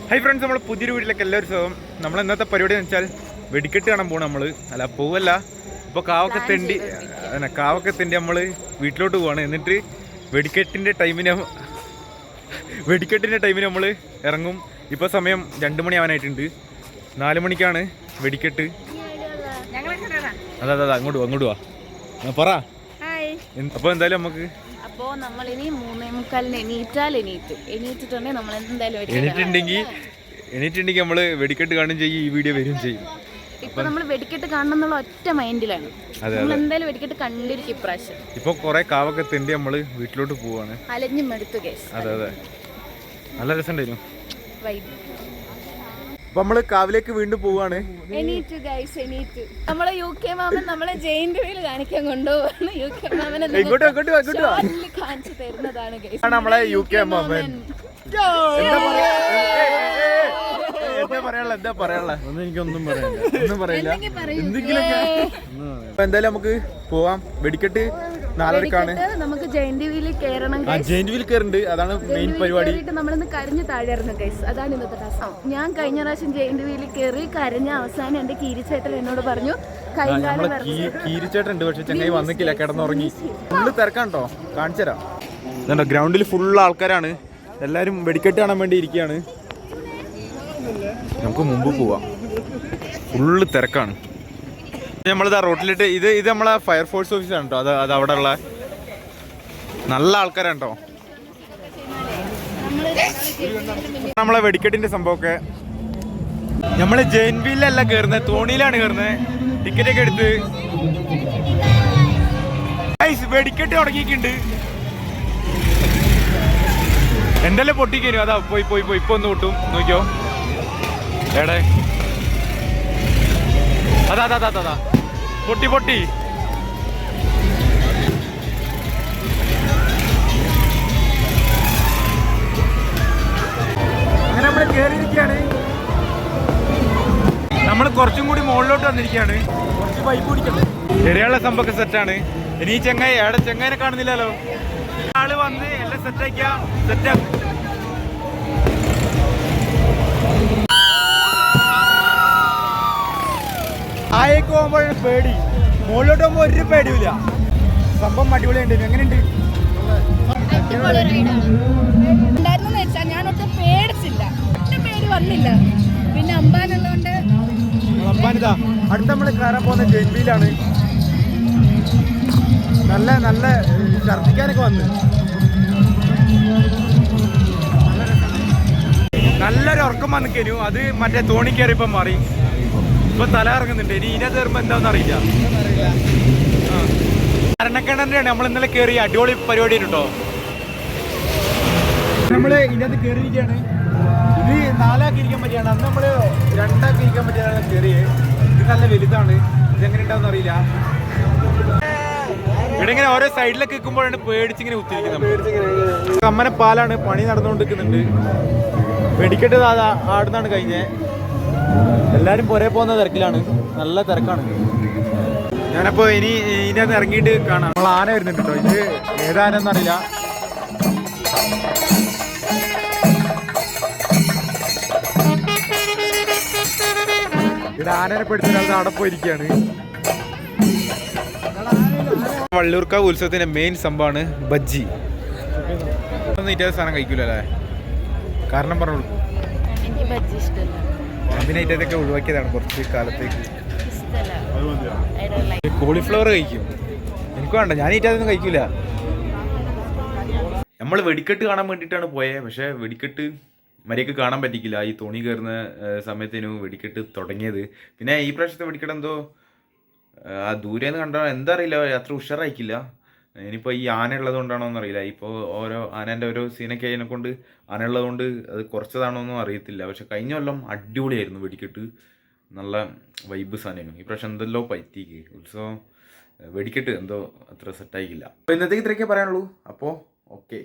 Hi friends, നമ്മൾ പുതിയൊരു വീട്ടിലേക്ക് എല്ലാവരും സ്വാഗതം. നമ്മൾ ഇന്നത്തെ പരിപാടി എന്ന് വെച്ചാൽ വെടിക്കെട്ട് കാണാൻ പോകണം. നമ്മൾ അല്ല പോവല്ല, ഇപ്പോൾ കാവൊക്കെ തെണ്ടി നമ്മൾ വീട്ടിലോട്ട് പോവാണ്. എന്നിട്ട് വെടിക്കെട്ടിൻ്റെ ടൈമിന് നമ്മൾ ഇറങ്ങും. ഇപ്പോൾ സമയം 2 മണിയാവാനായിട്ടുണ്ട്. 4 മണിക്കാണ് വെടിക്കെട്ട്. അതെ അങ്ങോട്ട് വാ പറ. അപ്പോൾ എന്തായാലും നമുക്ക് നമ്മൾ ഇനി 3:45 എണീറ്റിട്ടുണ്ടെങ്കിൽ നമ്മൾ എന്തായാലും എണീറ്റുണ്ടെങ്കിൽ നമ്മൾ വെടിക്കെട്ട് കാണുകയും ചെയ്യും, ഈ വീഡിയോ വരികയും ചെയ്യും. ഇപ്പൊ നമ്മൾ വെടിക്കെട്ട് കാണണം എന്നുള്ള ഒറ്റ മൈൻഡിലാണ്. നമ്മൾ എന്തായാലും വെടിക്കെട്ട് കണ്ടിരിക്കും ഇപ്രാവശ്യം. ഇപ്പൊ കൊറേ കാവൊക്കെ തെണ്ടി നമ്മള് വീട്ടിലോട്ട് പോവാണ്. അലഞ്ഞു മടുത്തു ഗൈസ്. അതെ നല്ല രസമുണ്ടായിരുന്നു. അപ്പൊ നമ്മള് കാവിലേക്ക് വീണ്ടും പോവാണ്. എണീറ്റു ഗൈസ്, എണീറ്റു. നമ്മളെ UK മാമൻ നമ്മളെ ജയിന്റ് വീൽ കാണിക്കാൻ കൊണ്ടുപോവാണ്. UK മാമനെ കാണിച്ചു തരുന്നതാണ് ഗൈസ്. നമ്മളെ UK മാമൻ. എന്താ പറയാനുള്ള ഒന്നും എനിക്കൊന്നും പറയില്ല. അപ്പൊ എന്തായാലും നമുക്ക് പോവാം. വെടിക്കെട്ട് 4:30 നമുക്ക് ജയിന്റ് വീൽ കയറണം. ജയിന്റ് വീൽ കയറുന്നുണ്ട്, അതാണ് മെയിൻ പരിപാടി. നമ്മളിന്ന് കരഞ്ഞ് താഴെയായിരുന്നു ഗൈസ്, അതാണ് ഇന്നത്തെ ടാസ്ക്. ഞാൻ കഴിഞ്ഞ പ്രാവശ്യം ജയിന്റ് വീൽ കയറി കരഞ്ഞ അവസാനം എന്റെ കീരിച്ചേട്ടൻ എന്നോട് പറഞ്ഞു കീരിച്ചേട്ടൻ ഉണ്ട്, പക്ഷെ ചങ്ങായി വന്നിട്ടില്ല, കിടന്നുറങ്ങി. ഫുള്ള് തിരക്കാണ്ടോ, കാണിച്ചുതരാം. ഇതുണ്ടോ, ഗ്രൗണ്ടിൽ ഫുള്ള് ആൾക്കാരാണ്. എല്ലാരും വെടിക്കെട്ട് കാണാൻ വേണ്ടി ഇരിക്കുകയാണ്. നമുക്ക് മുമ്പ് പോവാം, ഫുള്ള് തിരക്കാണ്. നമ്മളിതാ റോട്ടിലിട്ട് ഇത് നമ്മളെ ഫയർഫോഴ്സ് ഓഫീസാണ് കേട്ടോ. അത് അവിടെ ഉള്ള നല്ല ആൾക്കാരാണ് കേട്ടോ. നമ്മളെ വെടിക്കെട്ടിന്റെ സംഭവമൊക്കെ നമ്മള് ജെയിൻ വീലല്ല കയറുന്നത്, തോണിയിലാണ് കയറുന്നത്. ടിക്കറ്റ് ഒക്കെ എടുത്ത് വെടിക്കെട്ട് തുടങ്ങിയിട്ടുണ്ട്. എന്തെല്ലാം പൊട്ടിക്കരും, അതാ പോയി ഇപ്പൊ ഒന്ന് പൊട്ടും, നോക്കിയോ എടേ. അതാ പൊട്ടി അങ്ങനെ നമ്മൾ കേറിയിരിക്കുകയാണ്. നമ്മൾ കുറച്ചും കൂടി മുകളിലോട്ട് വന്നിരിക്കുകയാണ്. കുറച്ച് പൈപ്പ് പിടിക്കണം. ചെറിയുള്ള സംഭവമൊക്കെ സെറ്റാണ്. ഇനി ചെങ്ങായി ചെങ്ങായിനെ കാണുന്നില്ലല്ലോ. ആള് വന്ന് എല്ലാം സെറ്റാക്കും. ആയേക്ക് പോകുമ്പോഴാണ് പേടി, മുകളിലോട്ട് പോകുമ്പോ ഒരു പേടിയില്ല. സംഭവം അടിപൊളിയുണ്ട്. എങ്ങനെയുണ്ട്? ഞാനൊക്കെ പേടിച്ചില്ല, പേടി വന്നില്ല. പിന്നെ അമ്പാനുള്ളതുകൊണ്ട് അമ്പാനിതാ അടുത്ത നമ്മൾ കയറാൻ പോകുന്ന ജെയിൻബിയിലാണ്. നല്ല ഛർദിക്കാനൊക്കെ വന്ന് നല്ലൊരു ഉറക്കം വന്നിക്കനു. അത് മറ്റേ തോണി കയറിയപ്പം മാറി. ഇപ്പൊ തല ഇറങ്ങുന്നുണ്ട്. ഇനി ഇതിനകത്ത് കയറുമ്പോ എന്താണെന്ന് അറിയില്ല. മരണക്കിണറിന്റെയാണ് നമ്മൾ ഇന്നലെ കയറി. അടിപൊളി പരിപാടി കേട്ടോ. നമ്മള് ഇതിനകത്ത് കയറിയിരിക്കുകയാണ്. ഇത് 4 ഇരിക്കാൻ പറ്റിയാണ്. അന്ന് നമ്മള് 2 ഇരിക്കാൻ പറ്റിയാണ് കയറിയത്. ഇത് നല്ല വലുതാണ്. ഇതെങ്ങനെ ഉണ്ടാവും അറിയില്ല. ഇവിടെ ഇങ്ങനെ ഓരോ സൈഡിലൊക്കെ നിൽക്കുമ്പോഴാണ് പേടിച്ചിങ്ങനെ കുത്തിരിക്കുന്നത്. കമ്മന പാലാണ്, പണി നടന്നുകൊണ്ടിരിക്കുന്നുണ്ട്. വെടിക്കെട്ട് ആടുന്നാണ് കഴിഞ്ഞത്. എല്ലാരും പുറേ പോകുന്ന തിരക്കിലാണ്, നല്ല തിരക്കാണ്. ഞാനപ്പോ ഇനി ഇതിനകത്ത് ഇറങ്ങിയിട്ട് കാണാം. നമ്മൾ ആന വരുന്നുണ്ട് കേട്ടോ. ഇത് ഏതാനെന്ന് അറിയില്ല. ഇവിടെ ആനനെ പെടുത്തുന്ന അവിടെ പോയിരിക്കുകയാണ്. വള്ളിയൂർക്കാവ് ഉത്സവത്തിന്റെ മെയിൻ സംഭവമാണ് ബജ്ജി. ഒന്നും ഇറ്റേ സാധനം കഴിക്കൂലേ? കാരണം പറഞ്ഞോളൂ. പിന്നെ ഇറ്റേതൊക്കെ ഒഴിവാക്കിയതാണ് കുറച്ച് കാലത്തേക്ക്. കോളിഫ്ലവർ കഴിക്കും. എനിക്ക് വേണ്ട, ഞാൻ ഇറ്റേതൊന്നും കഴിക്കൂല. നമ്മൾ വെടിക്കെട്ട് കാണാൻ വേണ്ടിയിട്ടാണ് പോയത്. പക്ഷേ വെടിക്കെട്ട് മര്യാദക്ക് കാണാൻ പറ്റിക്കില്ല. ഈ തോണി കയറുന്ന സമയത്തേനു വെടിക്കെട്ട് തുടങ്ങിയത്. പിന്നെ ഈ പ്രാവശ്യത്തെ വെടിക്കെട്ട് എന്തോ ആ ദൂരേന്ന് കണ്ടോ എന്താ അറിയില്ല, അത്ര ഉഷാറായിക്കില്ല. ഇനിയിപ്പോൾ ഈ ആന ഉള്ളത് കൊണ്ടാണോ എന്നറിയില്ല. ഇപ്പോൾ ഓരോ ആനേൻ്റെ ഓരോ സീനൊക്കെ അതിനെ കൊണ്ട് ആന ഉള്ളതുകൊണ്ട് അത് കുറച്ചതാണോന്നും അറിയത്തില്ല. പക്ഷെ കഴിഞ്ഞ കൊല്ലം അടിപൊളിയായിരുന്നു വെടിക്കെട്ട്. നല്ല വൈബ് സാധനമായിരുന്നു. ഈ പ്രാവശ്യം എന്തെല്ലോ പറ്റിക്ക് ഉത്സവം വെടിക്കെട്ട് എന്തോ അത്ര സെറ്റായിക്കില്ല. അപ്പോൾ ഇന്നത്തേക്ക് ഇത്രയൊക്കെ പറയാനുള്ളൂ. അപ്പോൾ ഓക്കെ.